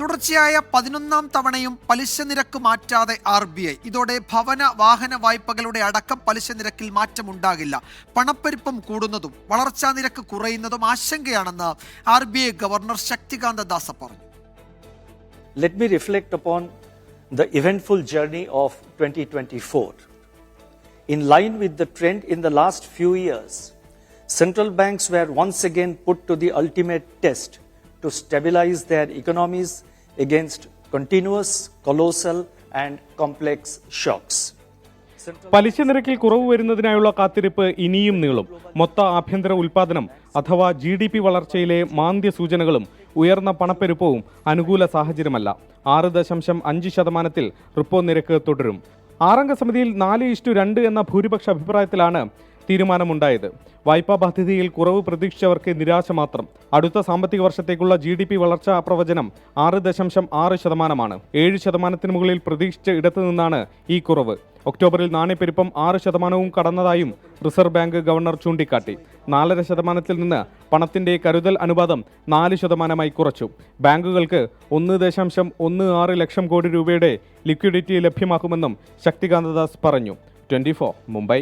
തുടർച്ചയായ 11ാം തവണയും പലിശ നിരക്ക് മാറ്റാതെ RBI. ഇതോടെ ഭവന വാഹന വായ്പകളുടെ അടക്കം പലിശ നിരക്കിൽ മാറ്റമുണ്ടാകില്ല. പണപ്പെരുപ്പം കൂടുന്നതും വളർച്ചാ നിരക്ക് കുറയുന്നതും ആശങ്കയാണെന്ന് RBI ഗവർണർ ശക്തികാന്ത ദാസ പറഞ്ഞു. Let me reflect upon the eventful journey of 2024. In line with the trend in the last few years, central banks were once again put to the ultimate test to stabilize their economies against continuous, colossal and complex shocks. പലിശ നിരക്കിൽ കുറവ് വരുന്നതിനായുള്ള കാത്തിരിപ്പ് ഇനിയും നീളും. മൊത്ത ആഭ്യന്തര ഉൽപാദനം അഥവാ GDP വളർച്ചയിലെ മാന്ദ്യ സൂചനകളും ഉയർന്ന പണപ്പെരുപ്പവും അനുകൂല സാഹചര്യമല്ല. 6.5% റിപ്പോ നിരക്ക് തുടരും. 6-അംഗ സമിതിയിൽ 4:2 എന്ന ഭൂരിപക്ഷ അഭിപ്രായത്തിലാണ് തീരുമാനമുണ്ടായത്. വായ്പാ ബാധ്യതയിൽ കുറവ് പ്രതീക്ഷിച്ചവർക്ക് നിരാശ മാത്രം. അടുത്ത സാമ്പത്തിക വർഷത്തേക്കുള്ള GDP വളർച്ചാ പ്രവചനം 6.6%. 7% മുകളിൽ പ്രതീക്ഷിച്ച ഇടത്തു നിന്നാണ് ഈ കുറവ്. ഒക്ടോബറിൽ നാണ്യപ്പെരുപ്പം 6% കടന്നതായും റിസർവ് ബാങ്ക് ഗവർണർ ചൂണ്ടിക്കാട്ടി. 4.5% നിന്ന് പണത്തിന്റെ കരുതൽ അനുപാതം 4% കുറച്ചു. ബാങ്കുകൾക്ക് 1.16 ലക്ഷം കോടി രൂപയുടെ ലിക്വിഡിറ്റി ലഭ്യമാക്കുമെന്നും ശക്തികാന്ത ദാസ് പറഞ്ഞു. 24 മുംബൈ.